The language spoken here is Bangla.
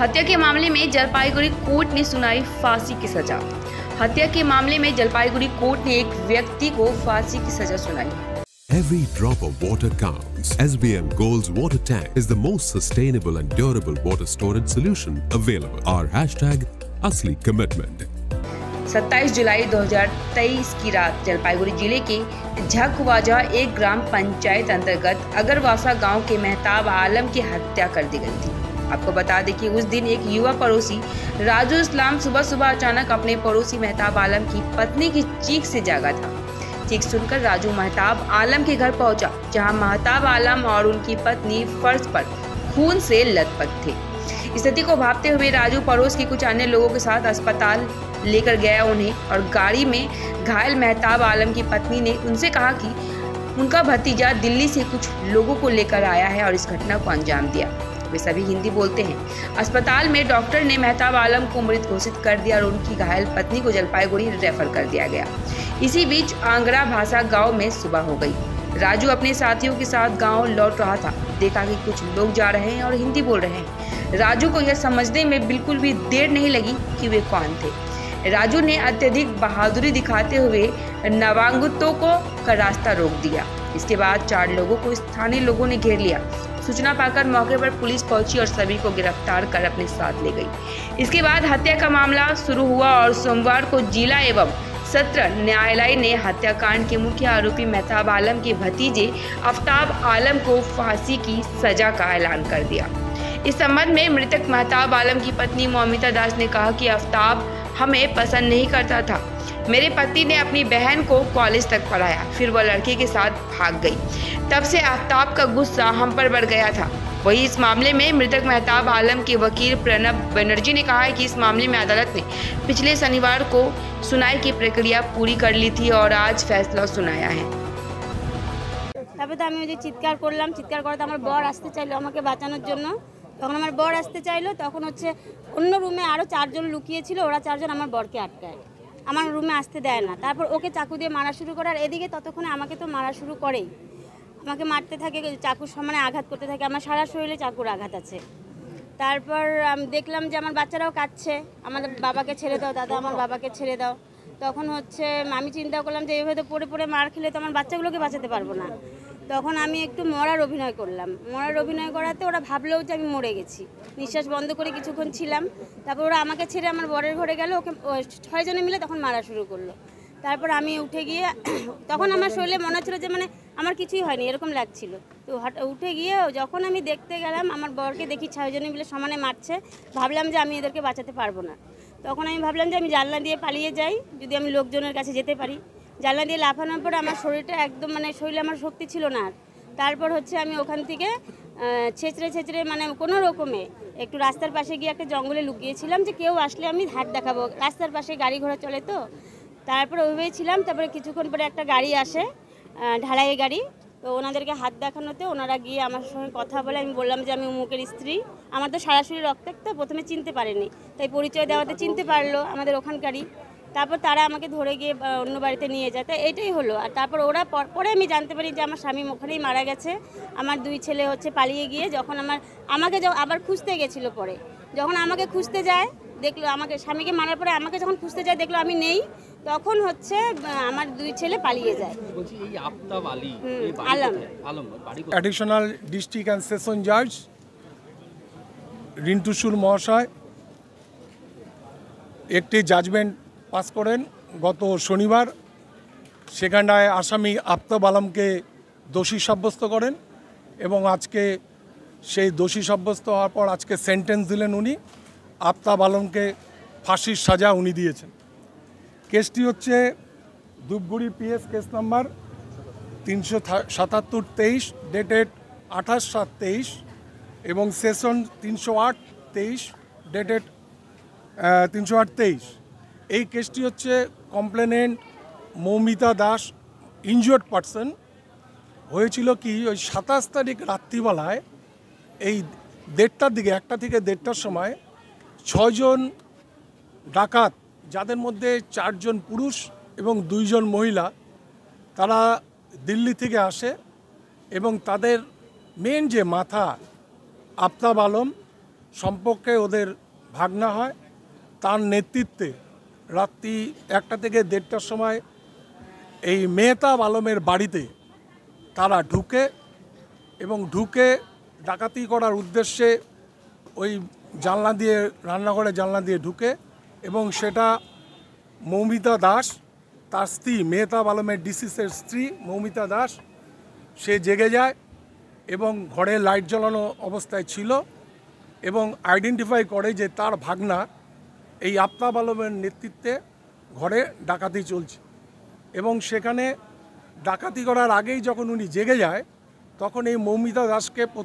हत्या के मामले में जलपाईगुड़ी कोर्ट ने सुनाई फांसी की सजा। हत्या के मामले में जलपाईगुड़ी कोर्ट ने एक व्यक्ति को फांसी की सजा सुनाई। Every drop of water counts. SBM Gold's water tank is the most sustainable and durable water storage solution available. Our hashtag असली commitment. 27 जुलाई 2023 की रात जलपाईगुड़ी जिले के झकवाजा एक ग्राम पंचायत अंतर्गत अगरवासा गांव के मेहताब आलम की हत्या कर दी गई थी। आपको बता दें कि उस दिन एक युवा पड़ोसी राजू इस्लाम सुबह अचानक अपने पड़ोसी मेहताब आलम की पत्नी की चीख से जागा था। चीख सुनकर राजू मेहताब आलम के घर पहुंचा, जहां मेहताब आलम और उनकी पत्नी फर्श पर खून से लथपथ थे। स्थिति को भांपते हुए राजू पड़ोस के कुछ अन्य लोगों के साथ अस्पताल लेकर गया उन्हें, और गाड़ी में घायल मेहताब आलम की पत्नी ने उनसे कहा कि उनका भतीजा दिल्ली से कुछ लोगों को लेकर आया है और इस घटना को अंजाम दिया। वे सभी हिंदी बोलते हैं। अस्पताल में डॉक्टर ने मेहताब आलम को मृत घोषित कर दिया और उनकी घायल पत्नी को जलपाईगुड़ी रेफर कर दिया गया। इसी बीच आंगरा भाषा गांव में सुबह हो गई। राजू अपने साथियों के साथ गांव लौट रहा था। देखा कि कुछ लोग जा रहे हैं और हिंदी बोल रहे हैं। राजू को यह समझने में बिल्कुल भी देर नहीं लगी कि वे कौन थे। राजू ने अत्यधिक बहादुरी दिखाते हुए नवांगतों का रास्ता रोक दिया। इसके बाद 4 लोगों को स्थानीय लोगों ने घेर लिया। सूचना पाकर मौके पर पुलिस पहुंची और सभी को गिरफ्तार कर अपने साथ ले गई। इसके बाद हत्या का मामला शुरू हुआ और सोमवार को जिला एवं सत्र न्यायालय ने हत्याकांड के मुख्य आरोपी मेहताब आलम के भतीजे आफ्ताब आलम को फांसी की सजा का ऐलान कर दिया। इस संबंध में मृतक मेहताब आलम की पत्नी मौमिता दास ने कहा कि आफ्ताब हमें पसंद नहीं करता था। मेरे पति ने अपनी बहन को कॉलेज तक पढ़ाया, फिर वह लड़के के साथ भाग गई। तब से आफ्ताब का गुस्सा हम पर बढ़ गया था। वही इस मामले में मृतक मेहताब आलम के वकील प्रणब बनर्जी ने कहा है कि इस मामले में अदालत ने पिछले शनिवार को सुनवाई की प्रक्रिया पूरी कर ली थी और आज फैसला सुनाया है। চিৎকার করতে আমার বর আসতে চাইলো আমাকে বাঁচানোর জন্য। তখন আমার বর আসতে চাইলো, তখন অন্য রুমে আরও 4 জন লুকিয়ে ছিল। ওরা 4 জন আমার বরকে আটকায়, আমার রুমে আসতে দেয় না। তারপর ওকে চাকু দিয়ে মারা শুরু করে, আর এদিকে ততক্ষণে আমাকে তো মারা শুরু করেই। আমাকে মারতে থাকে, চাকুর সমানে আঘাত করতে থাকে। আমার সারা শরীরে চাকুর আঘাত আছে। তারপর আমি দেখলাম যে আমার বাচ্চারাও কাঁদছে, আমাদের বাবাকে ছেড়ে দাও দাদা, আমার বাবাকে ছেড়ে দাও। তখন আমি চিন্তা করলাম যে এইভাবে পড়ে পড়ে মার খেলে তো আমার বাচ্চাগুলোকে বাঁচাতে পারবো না। তখন আমি একটু মরার অভিনয় করলাম। মরার অভিনয় করাতে ওরা ভাবলেও যে আমি মরে গেছি। নিঃশ্বাস বন্ধ করে কিছুক্ষণ ছিলাম। তারপর ওরা আমাকে ছেড়ে আমার বরের ঘরে গেল। ওকে 6 জনে মিলে তখন মারা শুরু করলো। তারপর আমি উঠে গিয়ে তখন আমার শরীরে মনে হচ্ছিল যে আমার কিছুই হয়নি, এরকম লাগছিল। তো উঠে গিয়ে যখন আমি দেখতে গেলাম, আমার বরকে দেখি 6 জনে মিলে সমানে মারছে। ভাবলাম যে আমি এদেরকে বাঁচাতে পারবো না। তখন আমি ভাবলাম যে আমি জানলা দিয়ে পালিয়ে যাই, যদি আমি লোকজনের কাছে যেতে পারি। জানলা দিয়ে লাফানোর পর আমার শরীরটা একদম শরীরে আমার শক্তি ছিল না। তারপর আমি ওখান থেকে ছেঁচড়ে কোনো রকমে একটু রাস্তার পাশে গিয়ে একটা জঙ্গলে লুকিয়েছিলাম, যে কেউ আসলে আমি হাত দেখাবো। রাস্তার পাশে গাড়ি ঘোড়া চলে তো, তারপর ওইভাবেই ছিলাম। তারপরে কিছুক্ষণ পরে একটা গাড়ি আসে, ঢালাই গাড়ি। তো ওনাদেরকে হাত দেখানোতে ওনারা গিয়ে আমার সঙ্গে কথা বলে। আমি বললাম যে আমি অমুকের স্ত্রী। আমার তো সরাসরি রক্তাক্ত, প্রথমে চিনতে পারেনি, তাই পরিচয় দেওয়াতে চিনতে পারলো আমাদের ওখানকারই। তারপর তারা আমাকে ধরে গিয়ে অন্য বাড়িতে নিয়ে যায়। তাই এটাই হলো। আর তারপর ওরা পরে আমি জানতে পারি যে আমার স্বামী ওখানেই মারা গেছে। আমার 2 ছেলে পালিয়ে গিয়ে যখন আমাকে আবার খুঁজতে গেছিলো। পরে যখন আমাকে খুঁজতে যায়, দেখলো আমাকে স্বামীকে মারার পরে আমাকে যখন খুঁজতে যায় দেখলো আমি নেই, তখন আমার 2 ছেলে পালিয়ে যায়। অ্যাডিশনাল ডিস্ট্রিক্ট অ্যান্ড সেশন জাজ রিন্টু সুর মহাশয় একটি জাজমেন্ট পাস করেন গত শনিবার। সেখানটায় আসামি আফতাব আলমকে দোষী সাব্যস্ত করেন এবং আজকে সেই দোষী সাব্যস্ত হওয়ার পর আজকে সেন্টেন্স দিলেন উনি। আফতাব আলমকে ফাঁসির সাজা উনি দিয়েছেন। কেসটি Dhupguri PS case number 377-23 dated 28/7/23 এবং সেশন 308-23 ডেটেড 308-23। এই কেসটি complainant Moumita Das injured person. হয়েছিল কি, ওই 27 তারিখ রাত্রিবেলায় এই 1:30টার দিকে, 1টা থেকে 1:30টার সময় 6 জন ডাকাত, যাদের মধ্যে 4 জন পুরুষ এবং 2 জন মহিলা, তারা দিল্লি থেকে আসে এবং তাদের মেন যে মাথা আফতাব আলম সম্পর্কে ওদের ভাগনা হয়। তার নেতৃত্বে রাত্রি 1টা থেকে 1:30টার সময় এই মেহতাব আলমের বাড়িতে তারা ঢুকে এবং ঢুকে ডাকাতি করার উদ্দেশ্যে ওই জানলা দিয়ে, রান্নাঘরের জানলা দিয়ে ঢুকে, এবং সেটা মৌমিতা দাস, তার স্ত্রী, মেহতাব আলমের ডিসিসের স্ত্রী মৌমিতা দাস, সে জেগে যায় এবং ঘরে লাইট জ্বালানো অবস্থায় ছিল এবং আইডেন্টিফাই করে যে তার ভাগনা এই আফতাব আলমের নেতৃত্বে ঘরে ডাকাতি চলছে। এবং সেখানে ডাকাতি করার আগেই যখন উনি জেগে যায়, তখন এই মৌমিতা দাসকে প্রথম